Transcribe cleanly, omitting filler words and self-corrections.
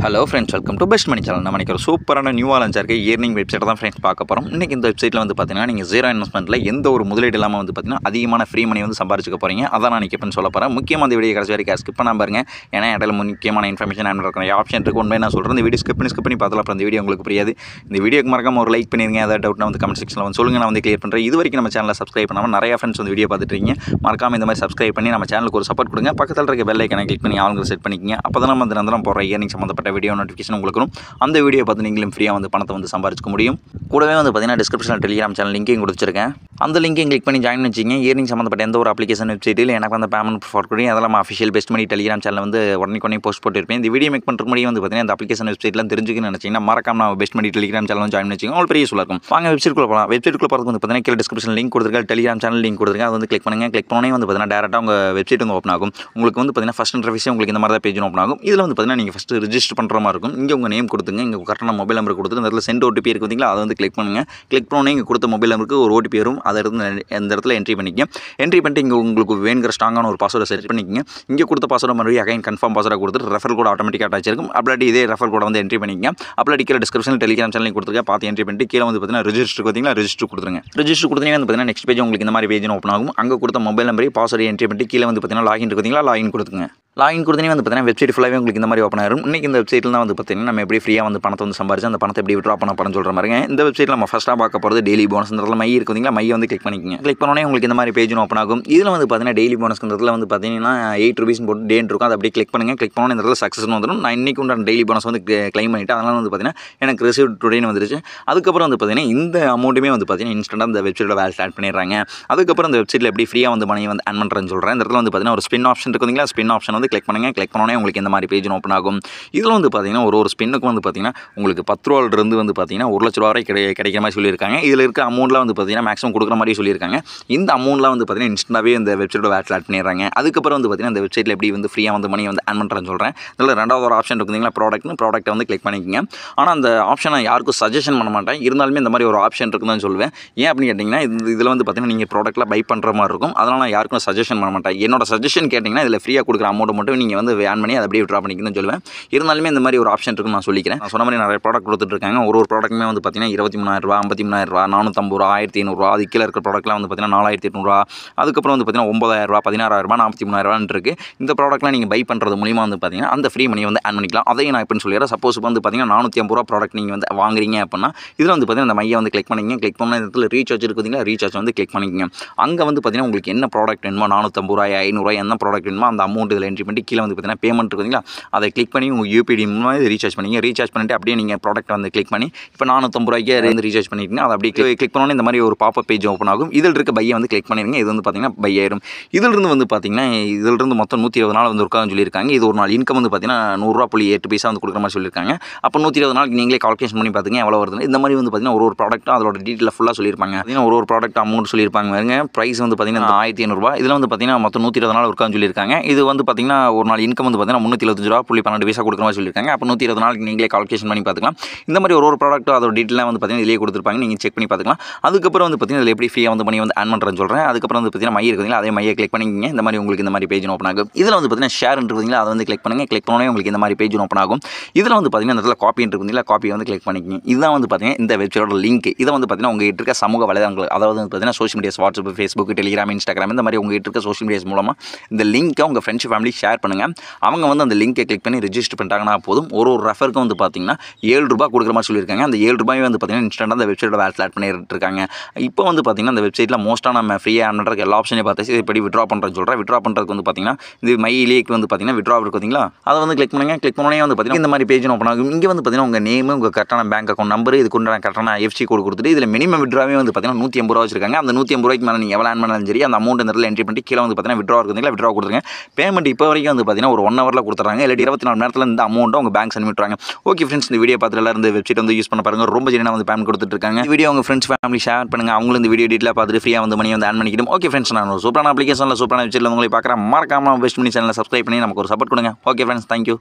Hello friends, welcome to best money channel. நம்ம ஒரு சூப்பரான நியூவாக லான்ச் ஆகிற இயர்னிங் வெப்சைட்டை தான் ஃப்ரெண்ட்ஸ் பார்க்க போகிறோம். இன்றைக்கி இந்த வெப்சைட்டில் வந்து பார்த்தீங்கன்னா நீங்கள் ஜீரோ இன்வெஸ்ட்மெண்ட்டில் எந்த ஒரு முதலீடு இல்லாமல் வந்து பார்த்தீங்கன்னா அதிகமான ஃப்ரீ மணி வந்து சம்பாரிச்சுக்க போகிறீங்க. அதான் நான் இப்போ சொல்ல போகிறேன். முக்கியமாக இந்த வீடியோ கடைசி வரைக்கும் ஸ்கிப் பண்ணாமல் பாருங்க. ஏன்னா இடையில முக்கியமான இன்ஃபர்மேஷன் இருக்கிற ஆப்ஷன் இருக்குது. உண்மையை நான் சொல்கிறேன். இந்த வீடியோ ஸ்கிப் பண்ணி பார்த்தாலும் அப்புறம் இந்த வீடியோ உங்களுக்கு புரியாது. இந்த வீடியோக்கு மறக்காம ஒரு லைக் பண்ணிருங்க. ஏதாவது டவுட்னா வந்து கமெண்ட் செக்ஷனில் வந்து சொல்லுங்கள், நான் வந்து கிளியர் பண்ணுறேன். இது வரைக்கும் நம்ம சேனலை சப்ஸ்கிரைப் பண்ணாமல் நிறைய ஃப்ரெண்ட்ஸ் வந்து வீடியோ பார்த்துட்டு இருக்கீங்க. மறக்காம இந்த மாதிரி சப்ஸ்கிரைப் பண்ணி நம்ம சேனலுக்கு ஒரு சப்போர்ட் கொடுங்க. பக்கத்தில் இருக்க பெல் ஐக்கனை கிளிக் பண்ணி ஆளுங்க செட் பண்ணிக்கங்க. அப்போ தான் நம்ம தினம் போகிற இயர்னிங் சம்மந்தப்பட்ட வீடியோ நோட்டிஃபிகேஷன் உங்களுக்கு அந்த வீடியோ பார்த்து நீங்களும் ஃப்ரீயாக வந்து பணத்தை வந்து சம்பாதிக்க முடியும். கூடவே வந்து பார்த்தீங்கன்னா டிஸ்கிரிப்ஷனில் டெலிகிராம் சேனல் லிங்கையும் கொடுத்துருக்கேன். அந்த லிங்கையும் கிளிக் பண்ணி ஜாயின் வச்சிங்க. இயர்னிங் சம்மந்தப்பட்ட எந்த ஒரு அப்ளிகேஷன் வெப்சைட்டில் எனக்கு வந்து பேமெண்ட் ஃபார் பண்ணி அதெல்லாம் அஃபிஷியல் பெஸ்ட் மணி டெலிகிராம் சேனல் வந்து உடனே போஸ்ட் போட்டுருப்பேன். இந்த வீடியோ மேக் பண்ணுற முடியும் வந்து பார்த்தீங்கன்னா இந்த அப்ளிகேஷன் வெப்சைட்லாம் தெரிஞ்சுக்கணும்னு நினச்சிங்கன்னா மறக்காம நான் பெஸ்ட் மணி டெலிகிராம் சேனல் ஜாயின் வச்சிங்க. உங்களுக்கு பெரிய சொல்லிருக்கும். வாங்க வெப்சைட்குள்ள போகலாம். வெப்சைட்குள்ள போகிறது வந்து பார்த்தீங்கன்னா கீழே டிஸ்கிரிப்ஷன் லிங்க் கொடுத்துருக்கேன், டெலிகிராம் சேனல் லிங்க் கொடுத்துருக்கேன். அது வந்து கிளிக் பண்ணுங்கள். கிளிக் பண்ணோன்னே வந்து பார்த்தீங்கன்னா டேரெக்டாக உங்கள் வெப்சைட் வந்து ஓப்பன் ஆகும். உங்களுக்கு வந்து பார்த்தீங்கன்னா ஃபஸ்ட் இன்டர்ஃபேஸ் உங்களுக்கு இந்த மாதிரி தான் பேஜ் ஓப்பன் ஆகும். இதில் வந்து பார்த்தீங்கன்னா நீங்கள் ஃபஸ்ட்டு ரிஜிஸ்டர் பண்ணுற மாதிரி இருக்கும். இங்கே உங்கள் நேம் கொடுத்துங்க, இங்கே கரெக்டான மொபைல் நம்பர் கொடுத்துட்டு இந்த இடத்துல சென்ட் ஓடிபி இருக்குது பார்த்தீங்களா, அதை வந்து கிளிக் பண்ணுங்கள். கிளிக் பண்ணோன்னே இங்கே கொடுத்த மொபைல் நம்பருக்கு ஒரு ஓடிபி வரும். அதை இருந்து இந்த இடத்துல என்ட்ரி பண்ணிக்கங்க. என்ட்ரி பண்ணிட்டு இங்கே உங்களுக்கு வேணுங்கிற ஸ்ட்ராங்கான ஒரு பாஸ்வேர்டை செட் பண்ணிக்கங்க. இங்கே கொடுத்த பாஸ்வேர்டை மறுபடியும் அகைன் கன்ஃபார்ம் பாஸ்வேர்டாக கொடுத்துட்டு ரெஃபர் கோட் ஆட்டோமேட்டிக்காக அட்டாச் இருக்கும். அப்படி இதே ரெஃபர் கோடை வந்து என்ட்ரி பண்ணிக்கங்க. அப்படி கீழே டிஸ்கிரிப்ஷன் டெலிகிராம் சேனல் கொடுத்துருக்கேன், பார்த்து என்ட்ரி பண்ணிட்டு கீழே வந்து பார்த்தீங்கன்னா ரிஜிஸ்டர் பார்த்தீங்கன்னா ரிஜிஸ்டர் கொடுத்துருங்க. ரிஜிஸ்டர் கொடுத்தீங்கன்னா வந்து பார்த்தீங்கன்னா நெக்ஸ்ட் பேஜ் உங்களுக்கு இந்த மாதிரி பேஜ் ஓப்பன் ஆகும். அங்கே கொடுத்த மொபைல் நம்பரை பாஸ்வேர்டு என்ட்ரி பண்ணிட்டு கீழே வந்து பார்த்தீங்கன்னா லாகின் பார்த்தீங்களா, லாகின் கொடுத்துங்க. லாகின் கொடுத்தீங்கன்னா வந்து பார்த்தீங்கன்னா வெப்சைட் ஃபுல்லாகவே உங்களுக்கு இந்த மாதிரி ஓப்பன் ஆகும். இன்றைக்கி இந்த வெப்சைட்டில் தான் வந்து பார்த்தீங்கன்னா நம்ம எப்படி ஃப்ரீயாக வந்து பணத்தை வந்து சம்பாரிச்சு அந்த பணத்தை எப்படி விட்ரா பண்ண போகிறோம்னு சொல்கிற மாதிரிங்க. இந்த வெப்சைட்டில் நம்ம ஃபஸ்ட்டாக பார்க்க போகிறது டெய்லி போனஸ்ன்றதுல மை இருக்குதுங்களா, மையை வந்து கிளிக் பண்ணிக்கங்க. கிளிக் பண்ணோன்னே உங்களுக்கு இந்த மாதிரி பேஜ் ஓப்பன் ஆகும். இதில் வந்து பார்த்தீங்கன்னா டெய்லி போனஸ்ன்றதுல வந்து பார்த்தீங்கன்னா 8 ரூபீஸ் போட்டு டேன் இருக்கும். அதை அப்படியே கிளிக் பண்ணுங்கள். கிளிக் பண்ணோன்னே இந்த இடத்துல சக்ஸஸ் வந்துடும். நான் இன்றைக்கி உண்டான டெய்லி போனஸ் வந்து கிளைம் பண்ணிவிட்டு அதனால் வந்து பார்த்தீங்கன்னா எனக்கு ரிசீவ் டுடேன்னு வந்துருச்சு. அதுக்கப்புறம் வந்து பார்த்தீங்கன்னா இந்த அமௌண்ட்டுமே வந்து பார்த்தீங்கன்னா இன்ஸ்டன்ட்டாக இந்த வெப்சைட்டில் வேலை ஸ்டார்ட் பண்ணிடுறாங்க. அதுக்கப்புறம் அந்த வெப்சைட்டில் எப்படி ஃப்ரீயாக வந்து மணி வந்து அர்ன் பண்ணுறேன்னு சொல்கிறேன். இந்த இடத்துல வந்து பார்த்தீங்கன்னா ஒரு ஸ்பின் ஆப்ஷன் இருக்குதுங்களா, ஸ்பின் ஆப்ஷன் வந்து கிளிக் பண்ணுங்கள். கிளிக் பண்ணோன்னே உங்களுக்கு இந்த மாதிரி பேஜ் ஓப்பன் ஆகும். இதில் வந்து பார்த்தீங்கன்னா ஒரு ஸ்பின்னுக்கு வந்து பார்த்தீங்கன்னா உங்களுக்கு 10 ரூபாயிலிருந்து வந்து பார்த்தீங்கன்னா 1 லட்ச ரூபா வரை கிடைக்கிற மாதிரி சொல்லியிருக்காங்க. இதில் இருக்க அமௌண்ட்லாம் வந்து பார்த்தீங்கன்னா மேக்ஸிமம் கொடுக்குற மாதிரி சொல்லியிருக்காங்க. இந்த அமௌண்ட்லாம் வந்து பார்த்தீங்கன்னா இன்ஸ்டன்ட்டாகவே இந்த வெப்சைட்டோட வேலை ஸ்டார்ட் பண்ணிடுறாங்க. அதுக்கப்புறம் வந்து பார்த்தீங்கன்னா இந்த வெப்சைட்டில் எப்படி வந்து ஃப்ரீயாக வந்து மணி வந்து அர்ன் பண்ணுறேன்னு சொல்கிறேன். இதில் ரெண்டாவது ஒரு ஆப்ஷன் இருக்குதுங்களா, ப்ராடக்ட்டை வந்து கிளிக் பண்ணிக்கங்க. ஆனால் அந்த ஆப்ஷனை யாருக்கும் சஜஷன் பண்ண மாட்டேன். இருந்தாலுமே இந்த மாதிரி ஒரு ஆப்ஷன் இருக்குதுன்னு சொல்லுவேன். ஏன் அப்படின்னு கேட்டிங்கன்னா இதில் வந்து பார்த்தீங்கன்னா நீங்கள் ப்ராடக்ட்டில் பை பண்ணுற மாதிரி இருக்கும். அதனால் நான் யாருக்கும் சஜஷன் பண்ண மாட்டேன். என்னோட சஜஷன் கேட்டிங்கன்னா இதில் ஃப்ரீயாக கொடுக்குற அமௌண்ட் மட்டும் நீங்கள் வந்து ஏர்ன் பண்ணி அதை அப்படியே விட்ரா பண்ணிக்கணும்னு சொல்லுவேன். இருந்தாலுமே இந்த மாதிரி ஒரு ஆப்ஷன் இருக்குன்னு நான் சொல்லிக்கிறேன். நான் சொன்ன மாதிரி நிறைய ப்ராடக்ட் கொடுத்துட்ருக்காங்க. ஒரு ப்ராடக்ட்டுமே வந்து பார்த்தீங்கன்னா 23,000 ரூபா, 53,000 ரூபா, 450 ரூபா, 1,500 அது கீழே இருக்கிற ப்ராடக்ட்லாம் வந்து பார்த்தீங்கன்னா 4,800 அதுக்கப்புறம் வந்து பார்த்தீங்கன்னா 9,000 ரூபா, 16,000 ரூபா, 43,000 இருக்குது. இந்த ப்ராடக்ட்லாம் நீங்கள் பை பண்ணுறது மூலிமா வந்து பார்த்தீங்கன்னா அந்த ஃப்ரீ மணி வந்து ஆன் பண்ணிக்கலாம். அதையும் நான் எப்படின்னு சொல்லிடுறேன். சப்போஸ் வந்து பார்த்தீங்கன்னா 450 ரூபா ப்ராடக்ட் நீங்கள் வந்து வாங்குறீங்க அப்படின்னா இதில் வந்து பார்த்தீங்கன்னா இந்த மையை வந்து கிளிக் பண்ணிங்க. கிளிக் பண்ண இடத்துல ரீசார்ஜ் இருக்குதுங்களா, ரீசார்ஜ் வந்து கிளிக் பண்ணிக்கங்க. அங்கே வந்து பார்த்தீங்கன்னா உங்களுக்கு என்ன ப்ராடக்ட் வேணுமோ 450 ரூபாய், 500 ரூபாய் என்ன ப்ராடக்ட் வேணுமோ அந்த அமௌண்ட் இதில் என்ட்ரி பண்ணி கீழே வந்து பார்த்தீங்கன்னா பேமெண்ட் இருக்குதுங்களா, அதை கிளிக் பண்ணி உங்கள் யூபிடி மூலமாக ரீசார்ஜ் பண்ணிங்க. ரீசார்ஜ் பண்ணிட்டு அப்படியே நீங்கள் ப்ராடக்ட் வந்து கிளிக் பண்ணி இப்போ 450 ரூபாய்க்கு வந்து ரீசார்ஜ் பண்ணிட்டீங்க. அதை அப்படியே கிளிக் பண்ணோன்னே இந்த மாதிரி ஒரு பாப்பப் பேஜ் ஓப்பன் ஆகும். இதில் இருக்க பையை வந்து கிளிக் பண்ணிடுங்க. இது வந்து பார்த்தீங்கன்னா பை ஆயிரும். இதிலிருந்து வந்து பார்த்தீங்கன்னா இதிலிருந்து மொத்தம் 120 நாள் வந்து இருக்கான்னு சொல்லியிருக்காங்க. இது ஒரு நாள் இன்கம் வந்து பார்த்தீங்கன்னா 100.8 பைசா வந்து கொடுக்குற மாதிரி சொல்லியிருக்காங்க. அப்போ 120 நாளைக்கு நீங்களே கால்குலேஷன் பண்ணி பார்த்துங்க எவ்வளோ வருதுன்னு. இந்த மாதிரி வந்து பார்த்தீங்கன்னா ஒரு ப்ராடக்ட்டும் அதோட டீட்டெயில் ஃபுல்லாக சொல்லியிருப்பாங்க. பார்த்தீங்கன்னா ஒரு ப்ராடக்ட் அமௌண்ட் சொல்லியிருப்பாங்க. பாருங்க ப்ரைஸ் வந்து பார்த்தீங்கன்னா 1,500 ரூபா. இதில் வந்து பார்த்தீங்கன்னா மொத்தம் 120 நாள் இருக்கான்னு சொல்லியிருக்காங்க. இது வந்து பார்த்தீங்கன்னா ஒரு நாள் இன்கம் வந்து பார்த்தீங்கன்னா 375.12 பைசா கொடுக்குற மாதிரி சொல்லியிருக்காங்க. அப்போ 120 நாளைக்கு நீங்களே கால்குலேஷன் பண்ணி பார்த்துக்கலாம். இந்த மாதிரி ஒரு ப்ராடக்ட்டும் அதோட டீட்டெயிலாக வந்து பார்த்தீங்கன்னா இதிலே கொடுத்துருப்பாங்க. நீங்கள் செக் பண்ணி பார்த்துக்கலாம். அதுக்கப்புறம் வந்து பார்த்தீங்கன்னா இதில் எப்படி ஃப்ரீயாக வந்து மணி வந்து ஆன் பண்ணுறேன்னு சொல்கிறேன். அதுக்கப்புறம் வந்து பார்த்தீங்கன்னா மை இருக்குதுங்களா, அதே மையை கிளிக் பண்ணிக்கிங்க. இந்த மாதிரி உங்களுக்கு இந்த மாதிரி பேஜ் ஓப்பன் ஆகும். இதில் வந்து பார்த்தீங்கன்னா ஷேர் இருக்குதுங்களா, அதை வந்து கிளிக் பண்ணுங்கள். கிளிக் பண்ணோன்னே உங்களுக்கு இந்த மாதிரி பேஜ் ஓப்பன் ஆகும். இதில் வந்து பார்த்தீங்கன்னா இந்த இடத்துல காப்பி இருக்குதுங்களா, காப்பியை வந்து கிளிக் பண்ணிக்கிங்க. இதுதான் வந்து பார்த்தீங்கன்னா இந்த வெப்சைட்டோட லிங்க். இதை வந்து பார்த்தீங்கன்னா உங்ககிட்ட இருக்க சமூக வலைதளங்கள், அதாவது வந்து பார்த்தீங்கன்னா social medias, WhatsApp, Facebook, Telegram, Instagram இந்த மாதிரி உங்ககிட்ட இருக்க சோஷியல் மீடியாஸ் மூலமாக இந்த லிங்க்கை உங்கள் ஃப்ரெண்ட்ஸ் ஃபேமிலி ஷேர் பண்ணுங்கள். அவங்க வந்து அந்த லிங்கை கிளிக் பண்ணி ரிஜிஸ்டர் பண்ணிட்டாங்கன்னா போதும். ஒரு ரெஃபருக்கும் வந்து பார்த்தீங்கன்னா 7 ரூபா கொடுக்குற மாதிரி சொல்லியிருக்காங்க. அந்த 7 ரூபாய் வந்து பார்த்தீங்கன்னா இன்ஸ்டன்ட்டாக அந்த வெப்சைட்டோட வேலை ஸ்டார்ட் பண்ணிட்டு இருக்காங்க. இப்போ வந்து பார்த்தீங்கன்னா அந்த வெப்சைட்டில் மோஸ்ட்டாக நம்ம ஃப்ரீயாக ஆன் பண்ணுறதுக்கு எல்லா ஆப்ஷனையும் பார்த்தாச்சு. இப்படி விட்ரா பண்ணுறேன்னு சொல்கிறேன். விட்ரா பண்ணுறதுக்கு வந்து பார்த்தீங்கன்னா இது மையிலேக்கு வந்து பார்த்தீங்கன்னா விட்ரா இருக்குதுங்களா, அதை வந்து கிளிக் பண்ணுங்கள். கிளிக் பண்ணோன்னே வந்து பார்த்தீங்கன்னா இந்த மாதிரி பேஜ் ஓப்பன் ஆகும். இங்கே வந்து பார்த்தீங்கன்னா உங்கள் நேம், உங்கள் கரெக்டான பேங்க் அக்கௌண்ட் நம்பர், இதுக்கு உண்டான கரெக்டான எஃப்சி கோடு கொடுத்துட்டு இதில் மினிமம் விட்ராவே வந்து பார்த்தீங்கன்னா 180 ரூபா வச்சிருக்காங்க. அந்த 180 ரூபாய்க்கு மேலே நீங்கள் எவ்வளோ ஆன் பண்ணாலும் சரி அந்த அமௌண்ட் இந்த இடத்துல என்ட்ரி பண்ணி கீழே வந்து பார்த்தீங்கன்னா விட்ரா இருக்குதுங்களா, விட்ரா கொடுத்துருங்க. பேமெண்ட் இப்போ வரைக்கும் வந்து பார்த்தீங்கன்னா ஒரு 1 ஹவரில் கொடுத்துறாங்க. இல்லை 24 மணி நேரத்தில் இந்த அமௌண்ட்டை உங்கள் பேங்க் சென்ட் பண்ணுறாங்க. ஓகே ஃப்ரெண்ட்ஸ், இந்த வீடியோ பார்த்துட்டு எல்லாரும் இந்த வெப்சைட் வந்து யூஸ் பண்ண பாருங்க. ரொம்ப ஜெனினா வந்து பேமெண்ட் கொடுத்துட்டு இருக்காங்க. வீடியோ உங்கள் ஃப்ரெண்ட்ஸ் ஃபேமிலி ஷேர் பண்ணுங்கள். அவங்களும் இந்த வீடியோ டீட்டெயிலாக பார்த்துட்டு ஃப்ரீயாக வந்து மணி வந்து ஆன் பண்ணிக்கிடும். ஓகே ஃப்ரெண்ட்ஸ், நான் சூப்பரான அப்ளிகேஷனில் சூப்பரான வெப்சைட்டில் உங்களை பார்க்குறேன். மறக்காம பெஸ்ட் மணி சேனலை சப்ஸ்கிரைப் பண்ணி நமக்கு ஒரு சப்போர்ட் கொடுங்க. Okay friends, thank you.